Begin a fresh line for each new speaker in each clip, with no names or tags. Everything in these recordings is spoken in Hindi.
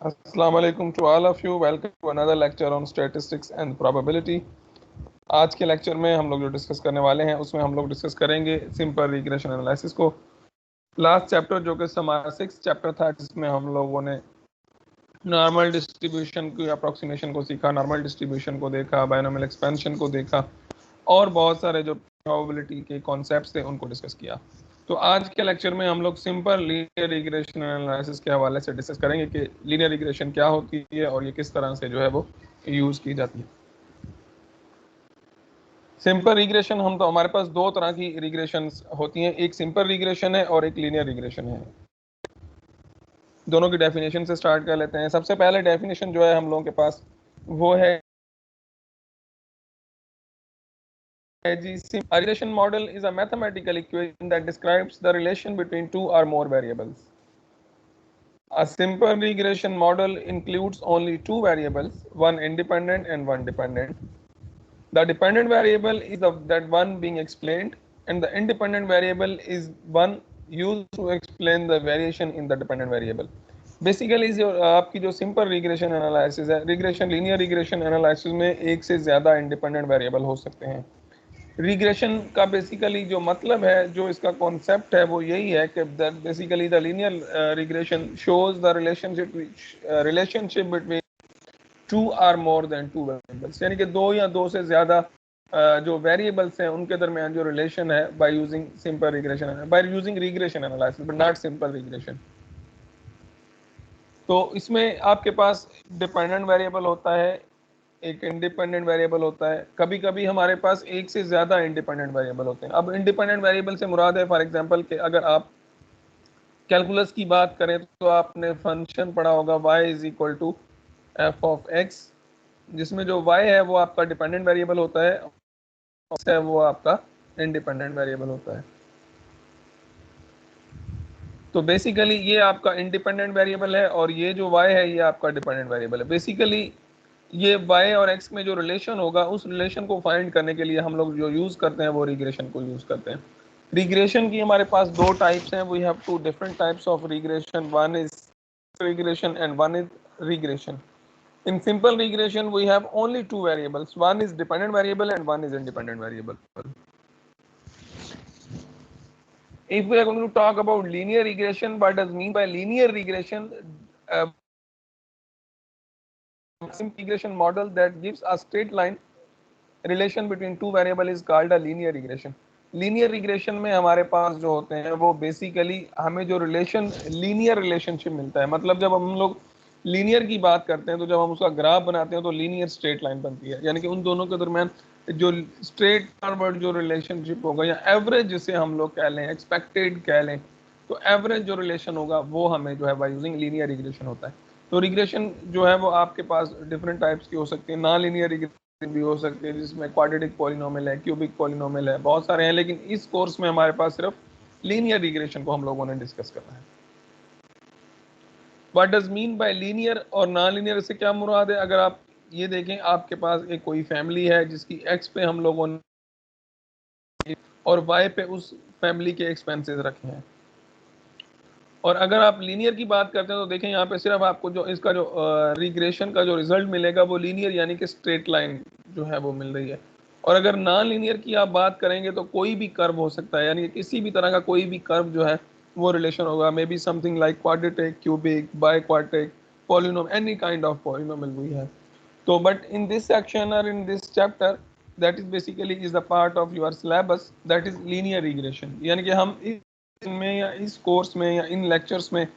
Assalamu alaikum to all of you. Welcome to another lecture on statistics and probability. आज के लेक्चर में हम लोग जो डिस्कस करने वाले हैं उसमें हम लोग डिस्कस करेंगे सिंपल रिग्रेशन एनालिसिस को। लास्ट चैप्टर जो कि हमारा 6th चैप्टर था जिसमें हम लोगों ने नॉर्मल डिस्ट्रीब्यूशन की अप्रोक्सीमेशन को सीखा, नॉर्मल डिस्ट्रीब्यूशन को देखा, बायनोमियल एक्सपेंशन को देखा और बहुत सारे जो प्रोबेबिलिटी के कॉन्सेप्ट्स थे उनको डिस्कस किया। तो आज के लेक्चर में हम लोग सिंपल लीनियर रिग्रेशन एनालिसिस के हवाले से डिस्कस करेंगे कि लीनियर रिग्रेशन क्या होती है और ये किस तरह से जो है वो यूज़ की जाती है। सिंपल रिग्रेशन हम तो हमारे पास दो तरह की रिग्रेशन होती हैं, एक सिंपल रिग्रेशन है और एक लीनियर रिग्रेशन है। दोनों की डेफिनेशन से स्टार्ट कर लेते हैं। सबसे पहले डेफिनेशन जो है हम लोगों के पास वो है a regression model is a mathematical equation that describes the relation between two or more variables. A simple regression model includes only two variables, one independent and one dependent. The dependent variable is that one being explained, and the independent variable is one used to explain the variation in the dependent variable. Basically जो आपकी जो सिंपल रिग्रेशन एनालिसिस है, रिग्रेशन लीनियर रिग्रेशन एनालिसिस में एक से ज़्यादा इंडिपेंडेंट वेरिएबल हो सकते हैं। रिग्रेशन का बेसिकली जो मतलब है, जो इसका कॉन्सेप्ट है वो यही है कि basically the linear regression shows the relationship between two or more than two variables, यानी कि दो या दो से ज़्यादा जो वेरिएबल्स हैं उनके दरमियान जो रिलेशन है by using simple regression, by using regression analysis but not simple regression. तो इसमें आपके पास डिपेंडेंट वेरिएबल होता है, एक इंडिपेंडेंट वेरिएबल होता है, कभी कभी हमारे पास एक से ज़्यादा इंडिपेंडेंट वेरिएबल होते हैं। अब इंडिपेंडेंट वेरिएबल से मुराद है फॉर एग्जांपल कि अगर आप कैलकुलस की बात करें तो आपने फंक्शन पढ़ा होगा y is equal to F of X, जिसमें जो y है वो आपका डिपेंडेंट वेरिएबल होता है और वो आपका इंडिपेंडेंट वेरिएबल होता है। तो बेसिकली ये आपका इंडिपेंडेंट वेरिएबल है और ये जो y है ये आपका डिपेंडेंट वेरिएबल है। बेसिकली ये y और x में जो रिलेशन होगा उस रिलेशन को फाइंड करने के लिए हम लोग जो यूज़ करते हैं वो रिग्रेशन को यूज़ करते हैं। रिग्रेशन की हमारे पास दो टाइप्स हैं, we have two different types of regression, one is regression and one is regression. In simple regression we have only two variables, one is dependent variable and one is independent variable. If we are going to talk about linear regression, what does mean by linear regression? Regression model that gives a straight line relation between two variable is called a linear regression. Linear regression में हमारे पास जो होते हैं वो बेसिकली हमें जो लीनियर रिलेशनशिप मिलता है, मतलब जब हम लोग लीनियर की बात करते हैं तो जब हम उसका ग्राफ बनाते हैं तो लीनियर स्ट्रेट लाइन बनती है, यानी कि उन दोनों के दरमियान जो स्ट्रेट फॉरवर्ड जो रिलेशनशिप होगा या एवरेज जिसे हम लोग कह लें, एक्सपेक्टेड कह लें, तो एवरेज जो रिलेशन होगा वो हमें जो है बाय यूजिंग लीनियर रिग्रेशन होता है। तो रिग्रेशन जो है वो आपके पास डिफरेंट टाइप्स की हो सकती है, नॉन लीनियर रिग्रेशन भी हो सकती है जिसमें क्वाड्रेटिक पॉलिनोमियल है, क्यूबिक पॉलिनोमियल है, बहुत सारे हैं, लेकिन इस कोर्स में हमारे पास सिर्फ लीनियर रिग्रेशन को हम लोगों ने डिस्कस करना है। What does mean by linear और नॉन लीनियर से क्या मुराद है? अगर आप ये देखें, आपके पास एक कोई फैमिली है जिसकी एक्स पे हम लोगों ने और वाई पे उस फैमिली के एक्सपेंसेस रखे हैं, और अगर आप लीनियर की बात करते हैं तो देखें यहाँ पे सिर्फ आपको जो इसका जो रिग्रेशन का जो रिजल्ट मिलेगा वो लीनियर यानी कि स्ट्रेट लाइन जो है वो मिल रही है। और अगर नॉन लीनियर की आप बात करेंगे तो कोई भी कर्व हो सकता है, यानी कि किसी भी तरह का कोई भी कर्व जो है वो रिलेशन होगा, may be something like quadratic, cubic, biquadratic, polynom, any kind of polynomial we है। तो बट इन दिस सेक्शन और in this chapter that is basically is the part of your syllabus, that is linear regression, यानी कि हम में या इस कोर्स में या इन लेक्चर्स में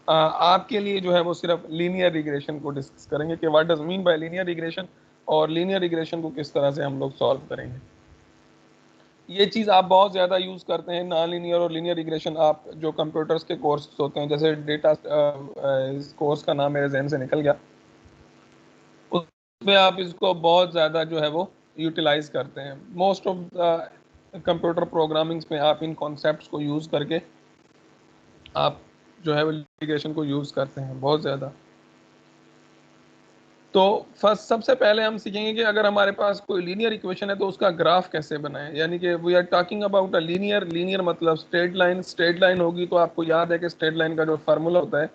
आपके लिए जो है वो सिर्फ लीनियर रिग्रेशन को डिस्कस करेंगे कि what does mean by linear regression और लीनियर रिग्रेशन को किस तरह से हम लोग सॉल्व करेंगे। ये चीज़ आप बहुत ज़्यादा यूज़ करते हैं, नॉन लीनियर और लीनियर रिग्रेशन। आप जो कंप्यूटर्स के कोर्स होते हैं, जैसे डेटा, इस कोर्स का नाम मेरे जहन से निकल गया, उसमें आप इसको बहुत ज़्यादा जो है वो यूटिलाइज करते हैं। मोस्ट ऑफ कंप्यूटर प्रोग्रामिंग्स में आप इन कॉन्सेप्ट्स को यूज़ करके आप जो है रिग्रेशन को यूज़ करते हैं बहुत ज़्यादा। तो फर्स्ट सबसे पहले हम सीखेंगे कि अगर हमारे पास कोई लीनियर इक्वेशन है तो उसका ग्राफ कैसे बनाएं, यानी कि we are talking about a linear मतलब स्ट्रेट लाइन। स्ट्रेट लाइन होगी तो आपको याद है कि स्ट्रेट लाइन का जो फार्मूला होता है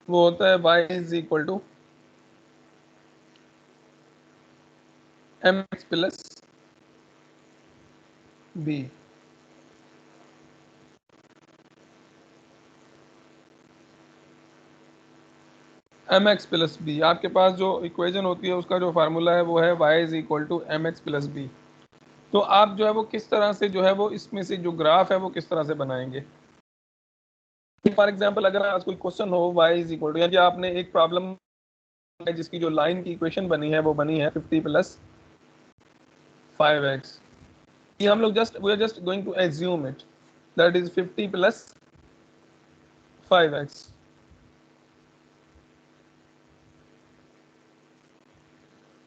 वो होता है y is equal to mx plus b। mx plus B, आपके पास जो इक्वेशन होती है उसका जो फार्मूला है वो है y is equal to mx plus B. तो आप जो है वो किस तरह से जो है वो इसमें से जो ग्राफ है वो किस तरह से बनाएंगे। फॉर एग्जांपल अगर आज कोई क्वेश्चन हो y इज इक्वल टू, यानी आपने एक प्रॉब्लम है जिसकी जो लाइन की इक्वेशन बनी है वो बनी है 50 प्लस 5x। ये हम लोग we are just going to assume it that is 50 plus 5x।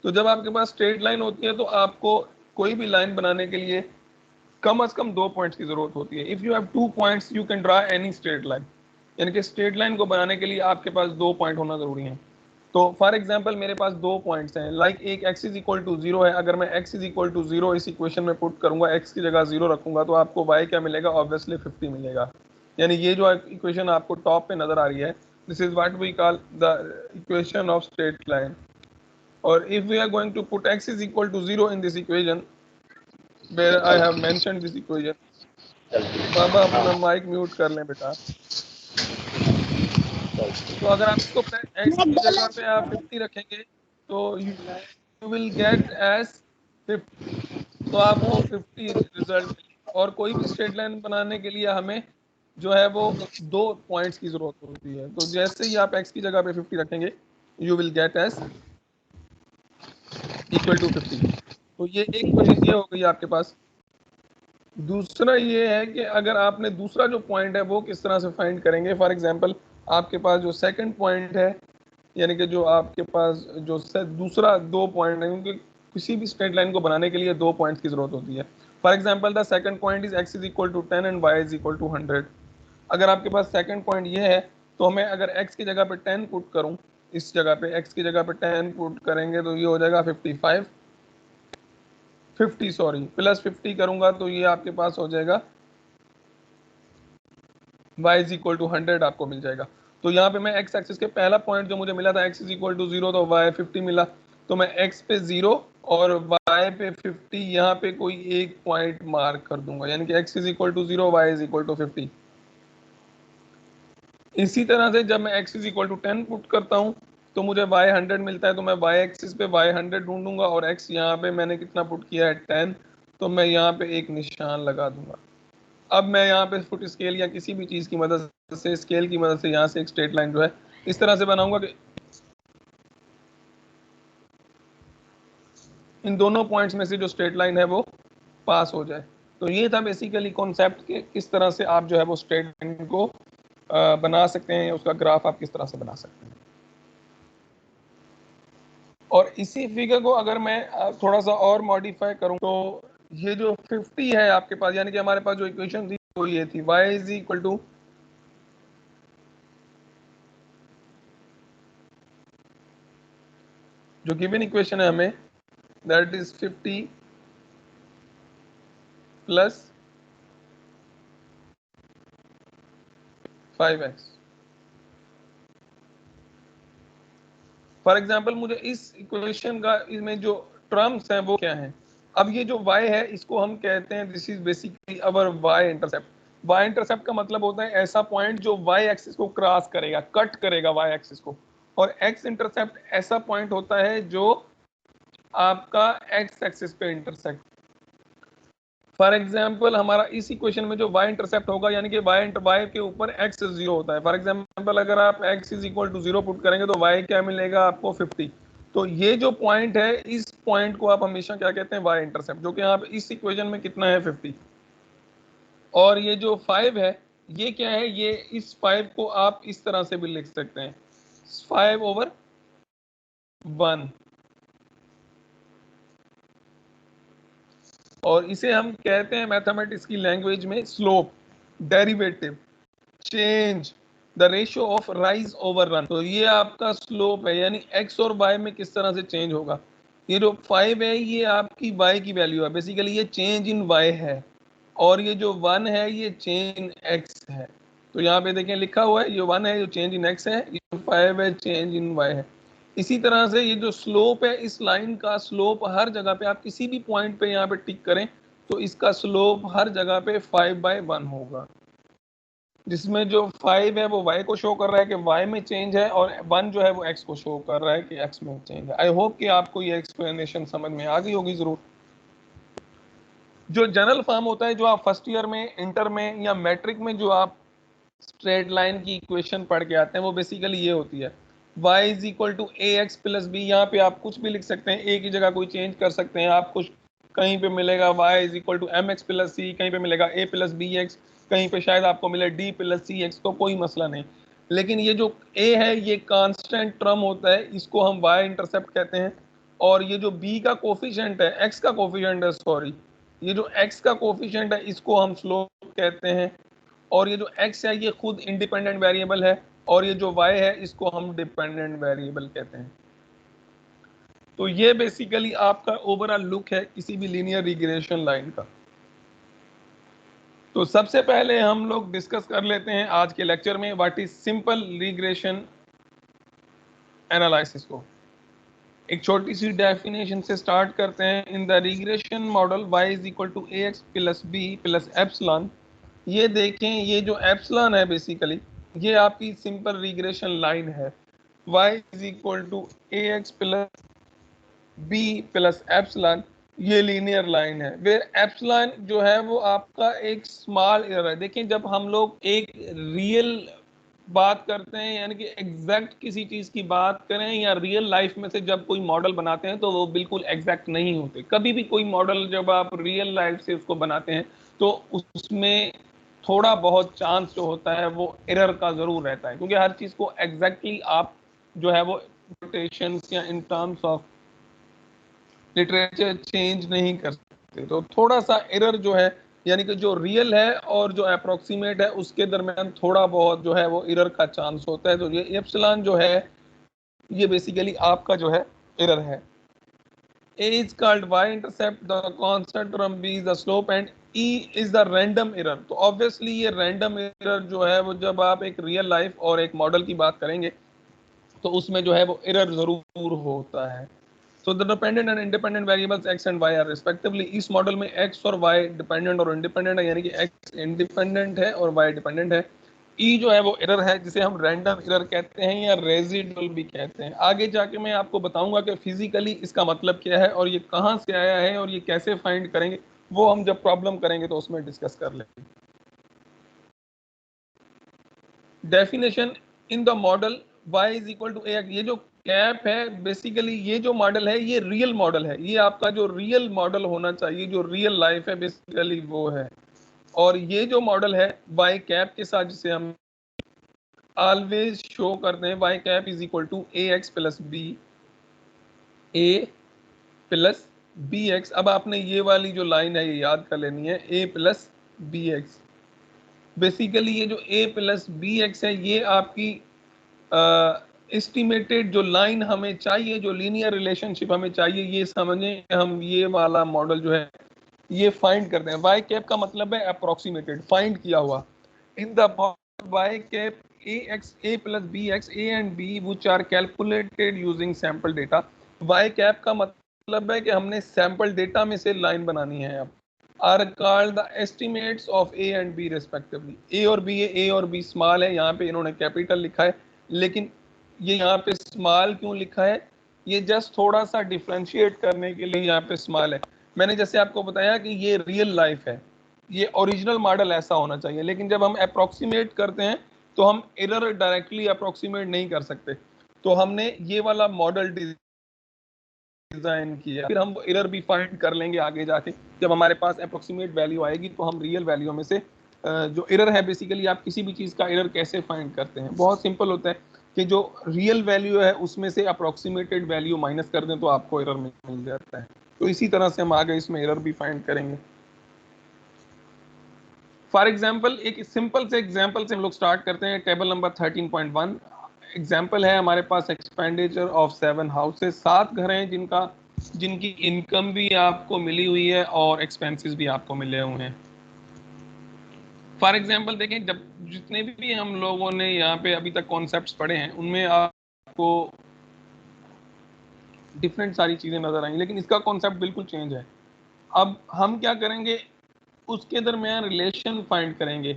तो जब आपके पास स्ट्रेट लाइन होती है तो आपको कोई भी लाइन बनाने के लिए कम से कम 2 पॉइंट्स की जरूरत होती है। If you have 2 points you can draw any straight line, यानी कि स्ट्रेट लाइन को बनाने के लिए आपके पास 2 पॉइंट होना जरूरी है। तो फॉर एग्जांपल मेरे पास 2 पॉइंट्स हैं, लाइक एक x इज इक्वल टू 0 है। अगर मैं x इज इक्वल टू 0 इस इक्वेशन में पुट करूंगा, x की जगह 0 रखूंगा, तो आपको y क्या मिलेगा, ऑब्वियसली 50 मिलेगा। यानी ये जो इक्वेशन आपको टॉप पे नजर आ रही है, this is what we call the equation of straight line. और if we are going to put x is equal to 0 in this equation where I have mentioned this equation, बाबा अपना माइक म्यूट कर लें बेटा। तो अगर आप इसको x की जगह पे आप 50 रखेंगे तो you will get as 50, तो आपको 50 रिजल्ट मिलेगा। और कोई भी स्ट्रेट लाइन बनाने के लिए हमें जो है वो 2 पॉइंट्स की जरूरत होती है। तो जैसे ही आप x की जगह पे 50 रखेंगे you will get S equal to 50। तो ये एक इक्वेशन ये हो गई आपके पास। दूसरा ये है कि अगर आपने दूसरा जो पॉइंट है वो किस तरह से फाइंड करेंगे। फॉर एग्जांपल आपके पास जो सेकंड पॉइंट है, यानी कि जो आपके पास जो दूसरा 2 पॉइंट है, क्योंकि किसी भी स्ट्रेट लाइन को बनाने के लिए 2 पॉइंट्स की जरूरत होती है। For example the second point is x is equal to 10 and y is equal to 100। अगर आपके पास सेकंड पॉइंट ये है तो मैं अगर x की जगह पे 10 पुट करूं, इस जगह पे x की जगह पे 10 पुट करेंगे तो ये हो जाएगा 50 सॉरी प्लस 50 करूंगा तो ये आपके पास हो जाएगा y इज इक्वल टू 100 आपको मिल जाएगा। तो यहाँ पे मैं x एक्सिस के पहला पॉइंट जो मुझे मिला था x इज इक्वल टू 0, तो y 50 मिला। तो मैं x पे 0 और y पे 50 यहाँ पे कोई एक पॉइंट मार्क कर दूंगा, यानी कि x is equal to 0, y is equal to 50। इसी तरह से जब मैं x is equal to 10 put करता हूँ तो मुझे y 100 मिलता है। तो मैं y एक्सिस पे y 100 ढूंढूंगा और x यहाँ पे मैंने कितना पुट किया है 10, तो मैं यहाँ पे एक निशान लगा दूंगा। अब मैं यहाँ पे फुट स्केल या किसी भी चीज की मदद से, स्केल की मदद से यहाँ से एक स्ट्रेट लाइन जो है इस तरह से बनाऊंगा कि इन दोनों पॉइंट्स में से जो स्ट्रेट लाइन है वो पास हो जाए। तो ये था बेसिकली कॉन्सेप्ट कि किस तरह से आप जो है वो स्ट्रेट लाइन को बना सकते हैं, उसका ग्राफ आप किस तरह से बना सकते हैं। और इसी फिगर को अगर मैं थोड़ा सा और मॉडिफाई करूं तो ये जो 50 है आपके पास, यानी कि हमारे पास जो इक्वेशन थी वो ये थी y इज इक्वल टू जो गिवन इक्वेशन है हमें that is 50 plus 5x। For example मुझे इस इक्वेशन का इसमें जो टर्म्स हैं वो क्या हैं। अब ये जो y है इसको हम कहते हैं this is basically our y intercept. y intercept का मतलब होता है ऐसा पॉइंट जो y एक्सिस को क्रॉस करेगा, कट करेगा y एक्सिस को। और x इंटरसेप्ट ऐसा पॉइंट होता है जो आपका x एक्सिस पे इंटरसेक्ट। फॉर एग्जाम्पल हमारा इस इक्वेशन में जो y इंटरसेप्ट होगा, यानी कि y के ऊपर x 0 होता है। फॉर एग्जाम्पल अगर आप x is equal to 0 put करेंगे तो y क्या मिलेगा आपको 50। तो ये जो पॉइंट है इस पॉइंट को आप हमेशा क्या कहते हैं, y इंटरसेप्ट, जो कि यहाँ पे इस इक्वेशन में कितना है 50। और ये जो 5 है ये क्या है, ये इस 5 को आप इस तरह से भी लिख सकते हैं 5/1, और इसे हम कहते हैं मैथमेटिक्स की लैंग्वेज में slope, derivative, change, the ratio of rise over run. तो ये आपका स्लोप है, यानी एक्स और वाई में किस तरह से चेंज होगा। ये जो 5 है ये आपकी वाई की वैल्यू है, बेसिकली ये चेंज इन वाई है। और ये जो 1 है ये चेंज इन एक्स है। तो यहाँ पे देखें लिखा हुआ है, ये 1 है, ये चेंज इन x है, ये 5 है, चेंज इन y है। इसी तरह से ये जो स्लोप है, इस लाइन का स्लोप हर जगह पे आप किसी भी पॉइंट पे यहाँ पे टिक करें तो इसका स्लोप हर जगह पे 5/1 होगा, जिसमें जो 5 है वो y को शो कर रहा है कि y में चेंज है, और 1 जो है वो x को शो कर रहा है कि x में चेंज है। आई होप कि आपको ये एक्सप्लेनेशन समझ में आ गई होगी जरूर। जो जनरल फॉर्म होता है, जो आप फर्स्ट ईयर में, इंटर में या मैट्रिक में जो आप स्ट्रेट लाइन की इक्वेशन पढ़ के आते हैं, वो बेसिकली ये होती है y is equal to A x plus B. यहाँ पे आप कुछ भी लिख सकते हैं, ए की जगह कोई चेंज कर सकते हैं आप, कुछ कहीं पे मिलेगा y is equal to m x plus c, कहीं पे मिलेगा a प्लस बी एक्स, कहीं पे शायद आपको मिले d प्लस सी एक्स, तो कोई मसला नहीं। लेकिन ये जो a है ये कांस्टेंट टर्म होता है, इसको हम y इंटरसेप्ट कहते हैं। और ये जो b का कोफिशिएंट है, x का कोफिशिएंट है सॉरी, ये जो x का कोफिशिएंट है इसको हम स्लोप कहते हैं। और ये जो x है ये खुद इंडिपेंडेंट वेरिएबल है, और ये जो y है इसको हम डिपेंडेंट वेरिएबल कहते हैं। तो ये बेसिकली आपका ओवरऑल लुक है किसी भी लीनियर रिग्रेशन लाइन का। तो सबसे पहले हम लोग डिस्कस कर लेते हैं आज के लेक्चर में what is simple regression analysis को। एक छोटी सी डेफिनेशन से स्टार्ट करते हैं। In the regression model y is equal to A x plus b plus epsilon. ये देखें, ये जो एप्सिलॉन है बेसिकली ये आपकी सिंपल रिग्रेशन लाइन है। y is equal to A x plus b plus epsilon, ये लीनियर लाइन है। वे एप्सिलॉन जो है वो आपका एक स्मॉल एरर है। देखिए जब हम लोग एक रियल बात करते हैं, यानी कि एग्जैक्ट किसी चीज की बात करें या रियल लाइफ में से जब कोई मॉडल बनाते हैं तो वो बिल्कुल एग्जैक्ट नहीं होते। कभी भी कोई मॉडल जब आप रियल लाइफ से उसको बनाते हैं तो उसमें थोड़ा बहुत चांस जो होता है वो एरर का जरूर रहता है, क्योंकि हर चीज को एग्जैक्टली आप जो है वो नोटेशंस या in terms of literature change नहीं कर सकते। तो थोड़ा सा एरर जो है, यानी कि जो रियल है और जो अप्रोक्सीमेट है उसके दरमियान थोड़ा बहुत जो है वो एरर का चांस होता है। तो ये एप्सिलॉन जो है ये बेसिकली आपका जो है एरर है। A is called y intercept, the constant term b is the slope and E is the random error। तो ऑब्वियसली ये रैंडम एरर जो है वो जब आप एक रियल लाइफ और एक मॉडल की बात करेंगे तो उसमें जो है वो एरर जरूर होता है। So the dependent and independent variables x and y are respectively। इस मॉडल में x और y डिपेंडेंट और इंडिपेंडेंट है, यानी कि x इंडिपेंडेंट है और y डिपेंडेंट है। E जो है वो एरर है जिसे हम रैंडम एरर कहते हैं या रेजिडुअल भी कहते हैं। आगे जाके मैं आपको बताऊंगा कि फिजिकली इसका मतलब क्या है और ये कहाँ से आया है और ये कैसे फाइंड करेंगे, वो हम जब प्रॉब्लम करेंगे तो उसमें डिस्कस कर लेंगे। Definition in the model y is equal to a. ये जो कैप है बेसिकली ये जो मॉडल है ये रियल मॉडल है, ये आपका जो रियल मॉडल होना चाहिए, जो रियल लाइफ है बेसिकली वो है। और ये जो मॉडल है y कैप के साथ जिसे हम ऑलवेज शो करते हैं, y cap is equal to A x plus b, a plus b x. अब आपने ये वाली जो लाइन है ये याद कर लेनी है, ए प्लस बी एक्स। बेसिकली ये जो a प्लस बी एक्स है ये आपकी एस्टिमेटेड जो लाइन हमें चाहिए, जो लीनियर रिलेशनशिप हमें चाहिए, ये समझें हम ये वाला मॉडल जो है ये फाइंड करते हैं। y कैप का मतलब है अप्रोक्सीमेटेड, फाइंड किया हुआ। In the y cap a x a plus b x a and b which are calculated using sample data। y cap का मतलब है कि हमने सैंपल डेटा में से लाइन बनानी है। अब are called the estimates of a and b respectively. A और बी है, ए और बी स्मॉल है, यहाँ पे इन्होंने कैपिटल लिखा है, लेकिन ये यहाँ पे स्मॉल क्यों लिखा है, ये जस्ट थोड़ा सा डिफ्रेंशिएट करने के लिए यहाँ पे स्मॉल है। मैंने जैसे आपको बताया कि ये रियल लाइफ है, ये ओरिजिनल मॉडल ऐसा होना चाहिए, लेकिन जब हम अप्रोक्सीमेट करते हैं तो हम एरर डायरेक्टली अप्रोक्सीमेट नहीं कर सकते। तो हमने ये वाला मॉडल डिजाइन किया, फिर हम एरर भी फाइंड कर लेंगे आगे जाके। जब हमारे पास अप्रोक्सीमेट वैल्यू आएगी तो हम रियल वैल्यू में से जो एरर है, बेसिकली आप किसी भी चीज़ का एरर कैसे फाइंड करते हैं, बहुत सिंपल होता है कि जो रियल वैल्यू है उसमें से अप्रोक्सीमेटेड वैल्यू माइनस कर दें तो आपको एरर मिल जाता है। तो इसी तरह से हम आगे इसमें एरर भी फाइंड करेंगे। फॉर एग्जाम्पल एक सिंपल से एग्जाम्पल से हम लोग स्टार्ट करते हैं। टेबल नंबर 13.1 एग्जाम्पल है हमारे पास, एक्सपेंडिचर ऑफ 7 हाउसेस, 7 घर हैं जिनकी इनकम भी आपको मिली हुई है और एक्सपेंसेस भी आपको मिले हुए हैं। फॉर एग्जांपल देखें, जब जितने भी हम लोगों ने यहाँ पे अभी तक कॉन्सेप्ट्स पढ़े हैं उनमें आपको डिफरेंट सारी चीजें नजर आएंगी, लेकिन इसका कॉन्सेप्ट बिल्कुल चेंज है। अब हम क्या करेंगे, उसके दरमियान रिलेशन फाइंड करेंगे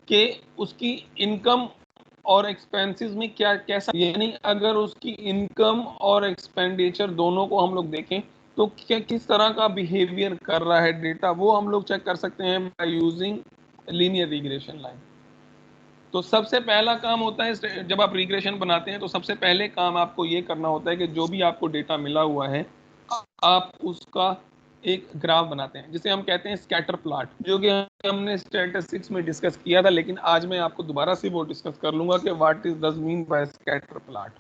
कि उसकी इनकम और एक्सपेंसेस में क्या कैसा, यानी अगर उसकी इनकम और एक्सपेंडिचर दोनों को हम लोग देखें तो क्या किस तरह का बिहेवियर कर रहा है डेटा, वो हम लोग चेक कर सकते हैं by using linear regression line. तो सबसे पहला काम होता है, जब आप रिग्रेशन बनाते हैं तो सबसे पहले काम आपको ये करना होता है कि जो भी आपको डेटा मिला हुआ है आप उसका एक ग्राफ बनाते हैं, जिसे हम कहते हैं स्कैटर प्लॉट, जो कि हमने स्टैटिस्टिक्स में डिस्कस किया था, लेकिन आज मैं आपको दोबारा से वो डिस्कस कर लूंगा कि what is does mean by scatter plot.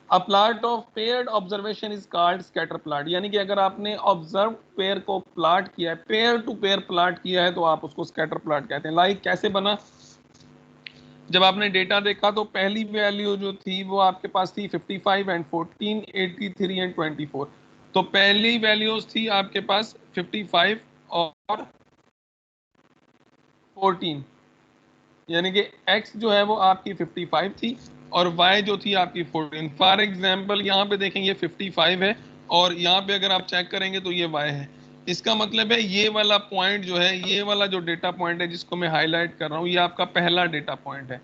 A plot of paired observation is called scatter plot, यानी कि अगर आपने ऑब्जर्व पेयर को प्लॉट किया है, पेयर टू पेयर प्लॉट किया है, तो आप उसको स्कैटर प्लॉट कहते हैं। लाइक कैसे बना, जब आपने डेटा देखा तो पहली वैल्यू जो थी वो आपके पास थी 55 एंड 14, 83 एंड 24। तो पहली वैल्यूज थी आपके पास 55 और 14, यानी कि x जो है वो आपकी 55 थी और y जो थी आपकी 14। फॉर एग्जांपल यहाँ पे देखें ये 55 है और यहाँ पे अगर आप चेक करेंगे तो ये y है। इसका मतलब है ये वाला पॉइंट जो है, ये वाला जो डेटा पॉइंट है जिसको मैं हाईलाइट कर रहा हूँ, ये आपका पहला डेटा पॉइंट है।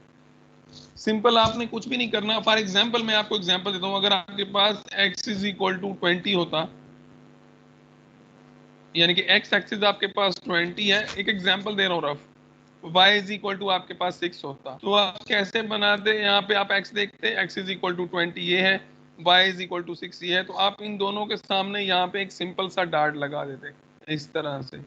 सिंपल, आपने कुछ भी नहीं करना। फॉर एग्जांपल मैं आपको एग्जांपल देता हूं, अगर आपके पास x इज इक्वल टू 20 होता, यानी कि x एक्सिस आपके पास 20 है, एक एग्जांपल दे रहा हूं rough, y is equal to आपके पास 6 होता, तो आप कैसे बनाते, यहाँ पे आप x देखते, x इज इक्वल टू 20 ये है, y इज इक्वल टू 6 ये है, तो आप इन दोनों के सामने यहाँ पे एक सिंपल सा डार्ट लगा देते इस तरह से,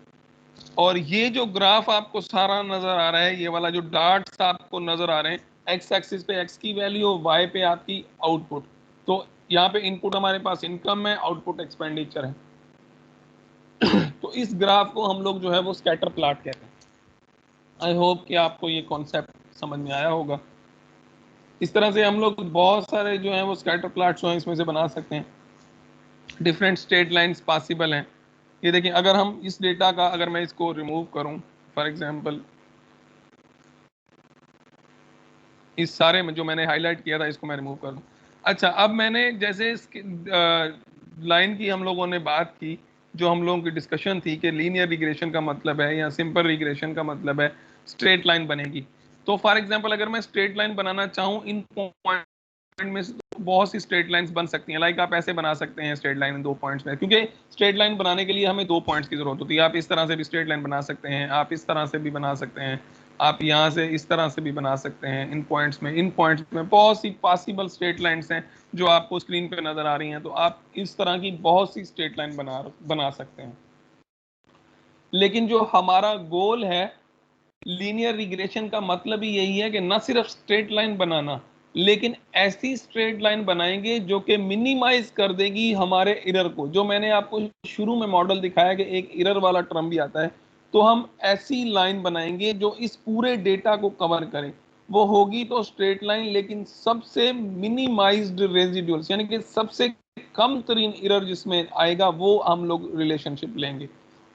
और ये जो ग्राफ आपको सारा नजर आ रहा है, ये वाला जो डार्ट्स आपको नजर आ रहे हैं, एक्स एक्सिस पे एक्स की वैल्यू, वाई पे आपकी आउटपुट। तो यहाँ पे इनपुट हमारे पास इनकम है, आउटपुट एक्सपेंडिचर है। तो इस ग्राफ को हम लोग जो है वो स्कैटर प्लॉट कहते हैं। आई होप कि आपको ये कॉन्सेप्ट समझ में आया होगा। इस तरह से हम लोग बहुत सारे जो है वो स्कैटर प्लॉट्स जो है इसमें से बना सकते हैं। डिफरेंट स्ट्रेट लाइंस पॉसिबल हैं। ये देखिए, अगर हम इस डेटा का, अगर मैं इसको रिमूव करूं, फॉर एग्जांपल इस सारे में जो मैंने हाईलाइट किया था इसको मैं रिमूव कर दूं। अच्छा, अब मैंने जैसे इसकी लाइन की हम लोगों ने बात की, जो हम लोगों की डिस्कशन थी कि लीनियर रिग्रेशन का मतलब है या सिंपल रिग्रेशन का मतलब है स्ट्रेट लाइन बनेगी। तो फॉर एग्जांपल अगर मैं स्ट्रेट लाइन बनाना चाहूँ इन पॉइंट में से, तो बहुत सी स्ट्रेट लाइंस बन सकती हैं। लाइक आप ऐसे बना सकते हैं स्ट्रेट लाइन इन दो पॉइंट्स में, क्योंकि स्ट्रेट लाइन बनाने के लिए हमें दो पॉइंट्स की जरूरत होती है। आप इस तरह से भी स्ट्रेट लाइन बना सकते हैं, आप इस तरह से भी बना सकते हैं, आप यहाँ से इस तरह से भी बना सकते हैं। इन पॉइंट्स में बहुत सी पॉसिबल स्ट्रेट लाइंस हैं जो आपको स्क्रीन पे नजर आ रही हैं, तो आप इस तरह की बहुत सी स्ट्रेट लाइन बना सकते हैं। लेकिन जो हमारा गोल है लीनियर रिग्रेशन का, मतलब ही यही है कि न सिर्फ स्ट्रेट लाइन बनाना, लेकिन ऐसी स्ट्रेट लाइन बनाएंगे जो कि मिनिमाइज कर देगी हमारे एरर को। जो मैंने आपको शुरू में मॉडल दिखाया कि एक एरर वाला टर्म भी आता है, तो हम ऐसी लाइन बनाएंगे जो इस पूरे डेटा को कवर करे। वो होगी तो स्ट्रेट लाइन, लेकिन सबसे मिनिमाइज्ड रेजिड्यूल्स, यानी कि सबसे कम तरीन एरर जिसमें आएगा, वो हम लोग रिलेशनशिप लेंगे,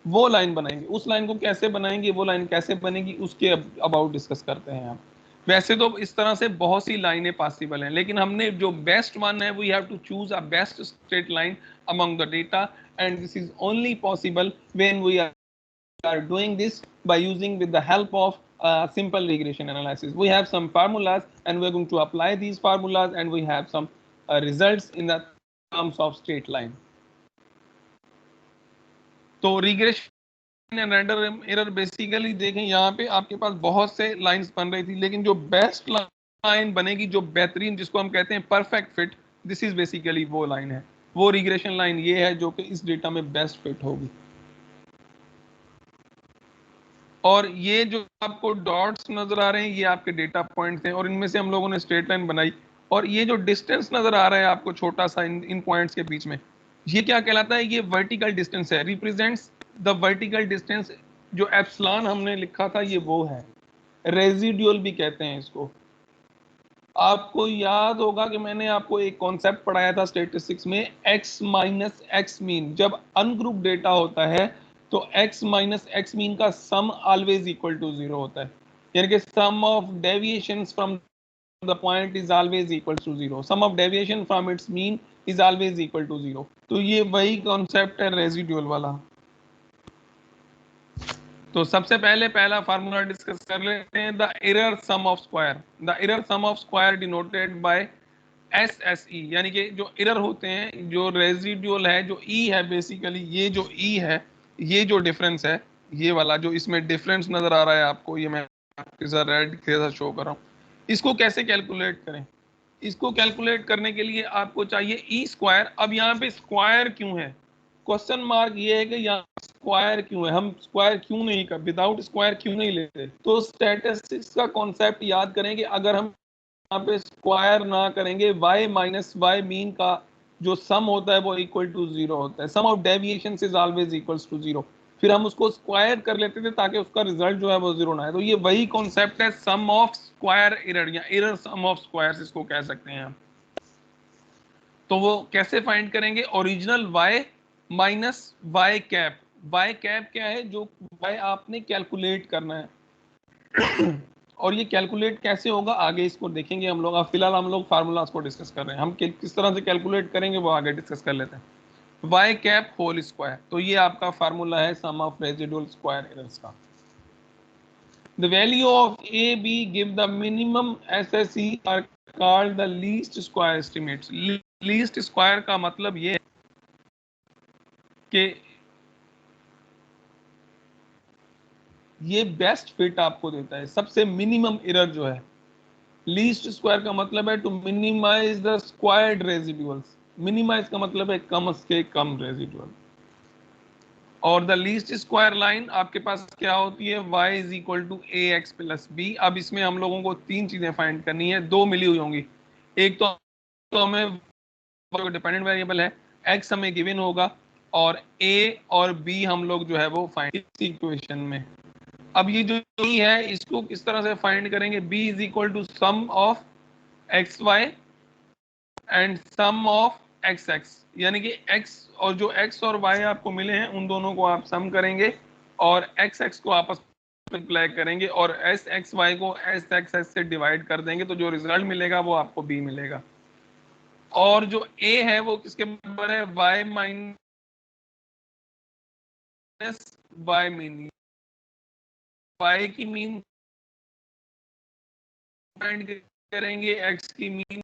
वो लाइन बनाएंगे। उस लाइन को कैसे बनाएंगे, वो लाइन कैसे बनेगी, उसके अबाउट डिस्कस करते हैं हम। वैसे तो इस तरह से बहुत सी लाइनें पॉसिबल हैं, लेकिन हमने जो बेस्ट वन है, we have to choose a best straight line among the data, and this is only possible when we are doing this by using with the help of simple regression analysis. We have some formulas and we're going to apply these formulas, and we have some results in the terms of straight line. तो regression and render error basically देखें, यहाँ पे आपके पास बहुत से लाइंस बन रही थी, लेकिन जो बेस्ट लाइन बनेगी, जो बेहतरीन, जिसको हम कहते हैं perfect fit, this is basically वो लाइन है, वो रिग्रेशन लाइन ये है जो कि इस डेटा में बेस्ट फिट होगी। और ये जो आपको डॉट्स नजर आ रहे हैं, ये आपके डेटा पॉइंट्स हैं, और इनमें से हम लोगों ने स्ट्रेट लाइन बनाई। और ये जो डिस्टेंस नजर आ रहा है आपको छोटा सा इन पॉइंट्स के बीच में, ये क्या कहलाता है, ये वर्टिकल डिस्टेंस है, रिप्रेजेंट्स द वर्टिकल डिस्टेंस। जो एप्सिलॉन हमने लिखा था, ये वो है, रेजिड्यूल भी कहते हैं इसको। आपको याद होगा कि मैंने आपको एक कॉन्सेप्ट पढ़ाया था स्टैटिस्टिक्स में, एक्स माइनस एक्स मीन। जब अनग्रुप डेटा होता है तो x माइनस एक्स मीन का सम ऑलवेज इक्वल टू 0 होता है, यानी कि sum of deviations from the point is always equal to 0, sum of deviation from its mean is always equal to 0। तो ये वही कॉन्सेप्ट है रेजिडुअल वाला। तो सबसे पहले पहला फार्मूला डिस्कस कर लेते हैं, the error sum of square. The error sum of square denoted by SSE, यानी कि जो एरर होते हैं, जो रेजिडुअल है, जो E है, बेसिकली ये जो E है, ये जो डिफरेंस है, ये वाला जो इसमें डिफरेंस नजर आ रहा है आपको, ये मैं आपके साथ रेड के साथ शो कर रहा हूँ, इसको कैसे कैलकुलेट करें? इसको कैलकुलेट करने के लिए आपको चाहिए ई स्क्वायर। अब यहाँ पे स्क्वायर क्यों है, क्वेश्चन मार्क ये है कि यहाँ स्क्वायर क्यों है, हम स्क्वायर क्यों नहीं कर, विदाउट स्क्वायर क्यों नहीं लेते? तो स्टैटिस्टिक्स का कॉन्सेप्ट याद करें कि अगर हम यहाँ पे स्क्वायर ना करेंगे, y माइनस वाई मीन का जो सम होता है वो इक्वल टू 0 होता है, sum of deviation is always equals to 0। फिर हम उसको स्क्वायर कर लेते थे ताकि उसका रिजल्ट जो है वो 0 ना आए। तो ये वही कॉन्सेप्ट है सम ऑफ स्क्वायर एरर, या एरर सम ऑफ स्क्वायर इसको कह सकते हैं हम। तो वो कैसे फाइंड करेंगे? Original y minus y cap. Y cap क्या है? जो y आपने कैलकुलेट करना है। और ये कैलकुलेट कैसे होगा आगे इसको देखेंगे हम लोग। अब फिलहाल हम लोग फार्मूलाज को डिस्कस कर रहे हैं, हम किस तरह से कैलकुलेट करेंगे वो आगे डिस्कस कर लेते हैं। वाई कैप होल स्क्वायर, तो ये आपका फार्मूला है sum of residual square errors का। The value of A, B give the minimum SSE are called the least square estimates। least square का मतलब ये है कि ये बेस्ट फिट आपको देता है, सबसे मिनिमम एरर जो है। लीस्ट स्क्वायर का मतलब है to minimise the squared residuals, minimise का मतलब है कम से कम रेजिडुअल। और द लीस्ट स्क्वायर लाइन आपके पास क्या होती है? y is equal to A x plus b. अब इसमें हम लोगों को तीन चीजें फाइंड करनी है, दो मिली हुई होंगी। एक तो हमें डिपेंडेंट वेरिएबल है, x हमें गिवन होगा, और a और b हम लोग जो है वो फाइंड इस इक्वेशन में। अब ये जो है इसको किस तरह से फाइंड करेंगे? b is equal to sum of x y and sum of x x, यानी कि x और जो x और y आपको मिले हैं उन दोनों को आप सम करेंगे और x x को आपस में मल्टीप्लाई करेंगे और s x y को s x s से डिवाइड कर देंगे, तो जो रिजल्ट मिलेगा वो आपको b मिलेगा। और जो a है वो किसके बराबर है? y minus y mean, y की मीन फाइंड करेंगे, x की मीन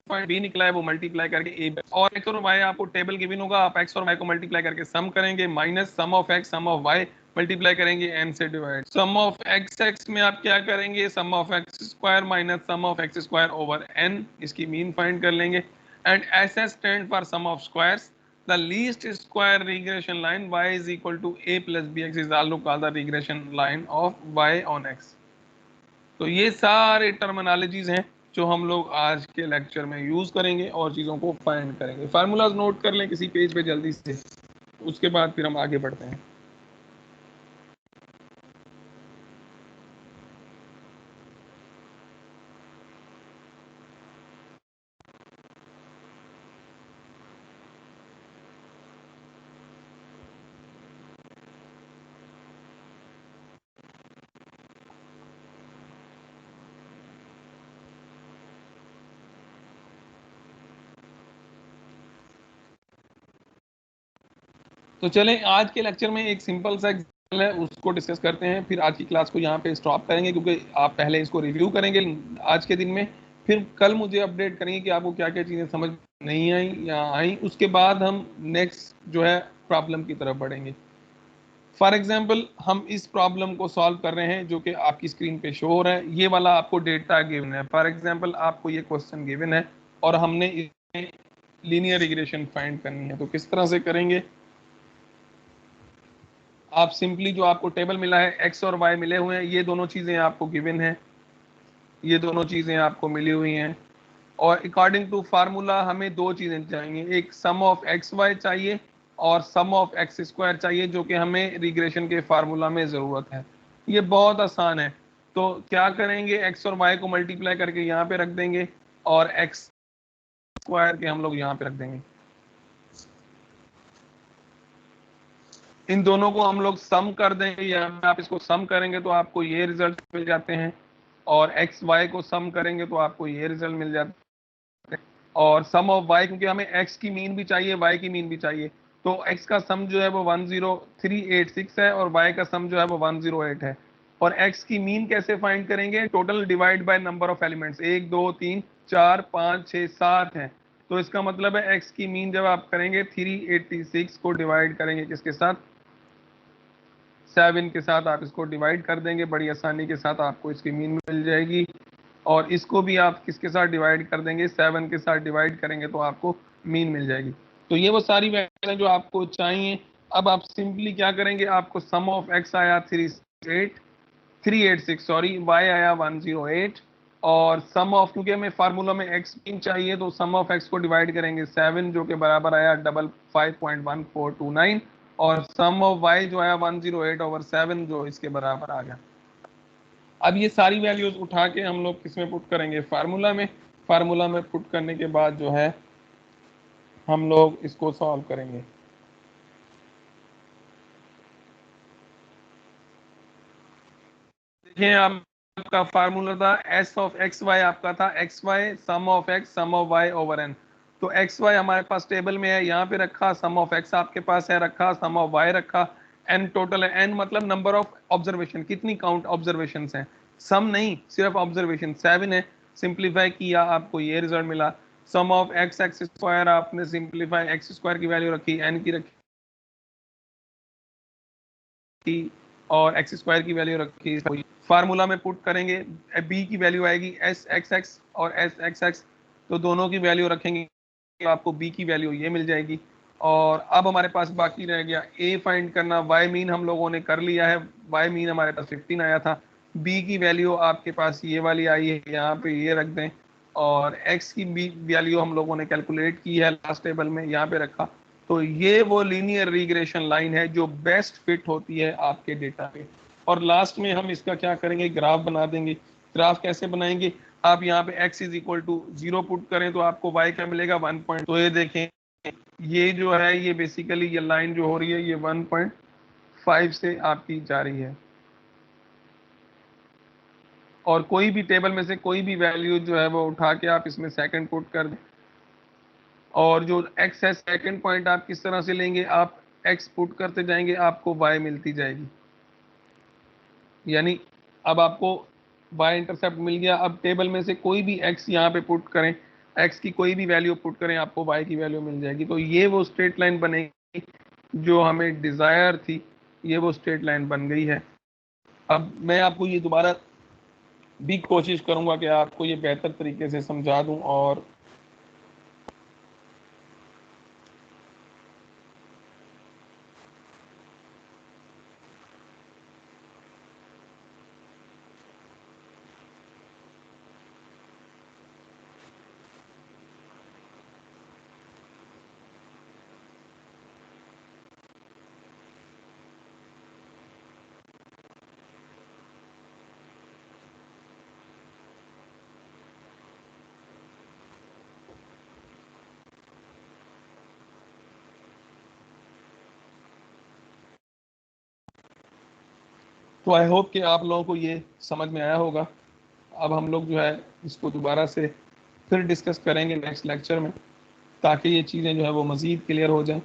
पॉइंट बी निकला है वो मल्टीप्लाई करके ए, और एक्स और वाई आपको टेबल गिवन होगा, आप एक्स और वाई को मल्टीप्लाई करके सम करेंगे, minus sum of x sum of y multiply करेंगे एन से divide. Sum of x x में आप क्या करेंगे? Sum of x square minus sum of x square over n, इसकी मीन फाइंड कर लेंगे। And S S stand for sum of squares. The least square regression line y is equal to a plus b x is also called the regression line of y on x। तो ये सारे टर्मिनोलॉजीज हैं जो हम लोग आज के लेक्चर में यूज करेंगे और चीज़ों को फाइंड करेंगे। फार्मूलाज नोट कर लें किसी पेज पे जल्दी से, उसके बाद फिर हम आगे बढ़ते हैं। तो चलें आज के लेक्चर में एक सिंपल सा एग्जाम्पल है उसको डिस्कस करते हैं, फिर आज की क्लास को यहाँ पे स्टॉप करेंगे, क्योंकि आप पहले इसको रिव्यू करेंगे आज के दिन में, फिर कल मुझे अपडेट करेंगे कि आपको क्या क्या चीज़ें समझ नहीं आई या आई। उसके बाद हम नेक्स्ट जो है प्रॉब्लम की तरफ बढ़ेंगे। फॉर एग्जाम्पल हम इस प्रॉब्लम को सॉल्व कर रहे हैं जो कि आपकी स्क्रीन पे शो हो रहा है। ये वाला आपको डेटा गिवन है, फॉर एग्जाम्पल आपको ये क्वेश्चन गिवन है और हमने इसमें लीनियर रिग्रेशन फाइंड करनी है। तो किस तरह से करेंगे? आप सिंपली जो आपको टेबल मिला है, एक्स और वाई मिले हुए हैं, ये दोनों चीज़ें आपको गिवन है, ये दोनों चीज़ें आपको मिली हुई हैं, और अकॉर्डिंग टू फार्मूला हमें दो चीज़ें चाहिए, एक सम ऑफ एक्स वाई चाहिए और सम ऑफ एक्स स्क्वायर चाहिए, जो कि हमें रिग्रेशन के फार्मूला में ज़रूरत है। ये बहुत आसान है। तो क्या करेंगे? एक्स और वाई को मल्टीप्लाई करके यहाँ पे रख देंगे और एक्स स्क्वायर के हम लोग यहाँ पे रख देंगे। इन दोनों को हम लोग सम कर देंगे, या आप इसको सम करेंगे तो आपको ये रिजल्ट मिल जाते हैं, और एक्स वाई को सम करेंगे तो आपको ये रिजल्ट मिल जाते हैं। और सम ऑफ वाई, क्योंकि हमें एक्स की मीन भी चाहिए, वाई की मीन भी चाहिए, तो एक्स का सम जो है वो 10386 है, और वाई का सम जो है वो 108 है। और एक्स की मीन कैसे फाइंड करेंगे? Total divide by number of elements, 1 2 3 4 5 6 7 है। तो इसका मतलब है एक्स की मीन जब आप करेंगे 386 को डिवाइड करेंगे किसके साथ? 7 के साथ आप इसको डिवाइड कर देंगे, बड़ी आसानी के साथ आपको इसकी मीन मिल जाएगी। और इसको भी आप किसके साथ डिवाइड कर देंगे? 7 के साथ डिवाइड करेंगे तो आपको मीन मिल जाएगी। तो ये वो सारी वैल्यू हैं जो आपको चाहिए। अब आप सिंपली क्या करेंगे? आपको सम ऑफ एक्स आया 386 सॉरी, वाई आया 108, और सम ऑफ, क्योंकि हमें फार्मूला में एक्स मीन चाहिए, तो सम ऑफ एक्स को डिवाइड करेंगे 7 जो कि बराबर आया 55.1429, और सम ऑफ वाई जो आया 108/7 जो इसके बराबर आ गया। अब ये सारी वैल्यूज उठा के हम लोग किसमें पुट करेंगे? फार्मूला में। फार्मूला में पुट करने के बाद जो है हम लोग इसको सॉल्व करेंगे। देखिए आपका फार्मूला था एस ऑफ एक्स वाई, आपका था x y sum of x sum of y over n. तो एक्स वाई हमारे पास टेबल में है, यहाँ पे रखा, सम ऑफ एक्स आपके पास है रखा, सम ऑफ वाई रखा, एन टोटल है, एन मतलब नंबर ऑफ ऑब्जर्वेशन, कितनी काउंट ऑब्जर्वेशन हैं, सम नहीं, सिर्फ ऑब्जर्वेशन 7 है। सिंप्लीफाई किया, आपको ये रिजल्ट मिला। सम ऑफ एक्स एक्स स्क्वायर, आपने सिंप्लीफाई एक्स स्क्वायर की वैल्यू रखी, एन की रखी, और एक्स स्क्वायर की वैल्यू रखी। फार्मूला में पुट करेंगे, बी की वैल्यू आएगी एस एक्स एक्स और एस एक्स एक्स, तो दोनों की वैल्यू रखेंगे तो आपको बी की वैल्यू ये मिल जाएगी। और अब हमारे पास बाकी रह गया ए फाइंड करना। वाई मीन हम लोगों ने कर लिया है, वाई मीन हमारे पास 15 आया था। बी की वैल्यू आपके पास ये वाली आई है, यहाँ पे ये रख दें। और एक्स की बी वैल्यू हम लोगों ने कैलकुलेट की है लास्ट टेबल में, यहाँ पे रखा। तो ये वो लीनियर रिग्रेशन लाइन है जो बेस्ट फिट होती है आपके डेटा पे। और लास्ट में हम इसका क्या करेंगे? ग्राफ बना देंगे। ग्राफ कैसे बनाएंगे? आप यहाँ पे x is equal to 0 put करें तो आपको y क्या मिलेगा? 1 पॉइंट। तो ये देखें, ये जो है ये बेसिकली ये लाइन जो हो रही है ये 1.5 से आपकी जा रही है। और कोई भी टेबल में से कोई भी वैल्यू जो है वो उठा के आप इसमें सेकंड पुट कर दें, और जो x है सेकंड पॉइंट आप किस तरह से लेंगे? आप x पुट करते जाएंगे, आपको y मिलती जाएगी। यानी अब आपको y इंटरसेप्ट मिल गया। अब टेबल में से कोई भी x यहाँ पे पुट करें, x की कोई भी वैल्यू पुट करें, आपको y की वैल्यू मिल जाएगी। तो ये वो स्ट्रेट लाइन बनेगी जो हमें डिजायर थी, ये वो स्ट्रेट लाइन बन गई है। अब मैं आपको ये दोबारा भी कोशिश करूंगा कि आपको ये बेहतर तरीके से समझा दूं। और तो आई होप कि आप लोगों को ये समझ में आया होगा। अब हम लोग जो है इसको दोबारा से फिर डिस्कस करेंगे नेक्स्ट लेक्चर में, ताकि ये चीज़ें जो है वो मज़ीद क्लियर हो जाएं।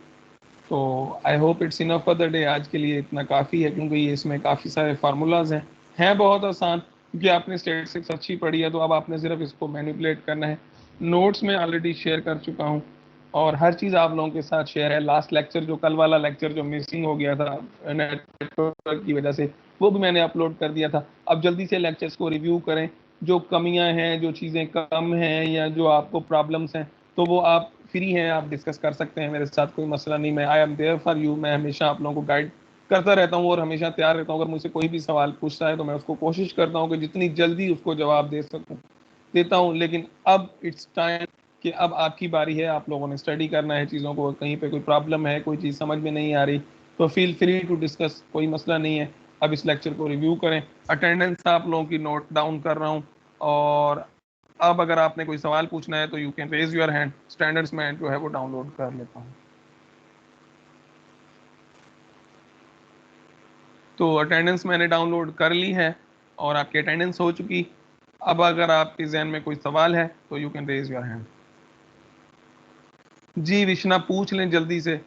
तो I hope it's enough for the day. आज के लिए इतना काफ़ी है, क्योंकि ये इसमें काफ़ी सारे फार्मूलाज हैं बहुत आसान, क्योंकि आपने स्टैटिस्टिक्स अच्छी पढ़ी है, तो अब आपने सिर्फ इसको मैनिपुलेट करना है। नोट्स में ऑलरेडी शेयर कर चुका हूँ, और हर चीज़ आप लोगों के साथ शेयर है। लास्ट लेक्चर जो कल वाला लेक्चर जो मिसिंग हो गया था नेटवर्क की वजह से, वो भी मैंने अपलोड कर दिया था। अब जल्दी से लेक्चर्स को रिव्यू करें, जो कमियां हैं, जो चीज़ें कम हैं, या जो आपको प्रॉब्लम्स हैं, तो वो आप फ्री हैं, आप डिस्कस कर सकते हैं मेरे साथ, कोई मसला नहीं। मैं I am there for you, मैं हमेशा आप लोगों को गाइड करता रहता हूँ और हमेशा तैयार रहता हूँ। अगर मुझसे कोई भी सवाल पूछता है तो मैं उसको कोशिश करता हूँ कि जितनी जल्दी उसको जवाब दे सकूँ देता हूँ। लेकिन अब इट्स टाइम कि अब आपकी बारी है, आप लोगों ने स्टडी करना है चीज़ों को। कहीं पे कोई प्रॉब्लम है, कोई चीज़ समझ में नहीं आ रही, तो फील फ्री टू डिस्कस, कोई मसला नहीं है। अब इस लेक्चर को रिव्यू करें। अटेंडेंस आप लोगों की नोट डाउन कर रहा हूँ। और अब अगर आपने कोई सवाल पूछना है तो you can raise your hand. Standards में जो है वो डाउनलोड कर लेता हूँ। तो अटेंडेंस मैंने डाउनलोड कर ली है और आपकी अटेंडेंस हो चुकी। अब अगर आपके जहन में कोई सवाल है तो you can raise your hand. जी विश्ना पूछ लें जल्दी से।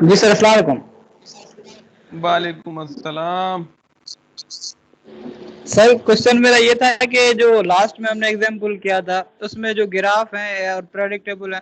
जी सर, अस्सलाम वालेकुम।
वालेकुम अस्सलाम।
सर क्वेश्चन मेरा ये था कि जो लास्ट में हमने एग्जाम्पल किया था उसमें जो ग्राफ है और प्रेडिक्टेबल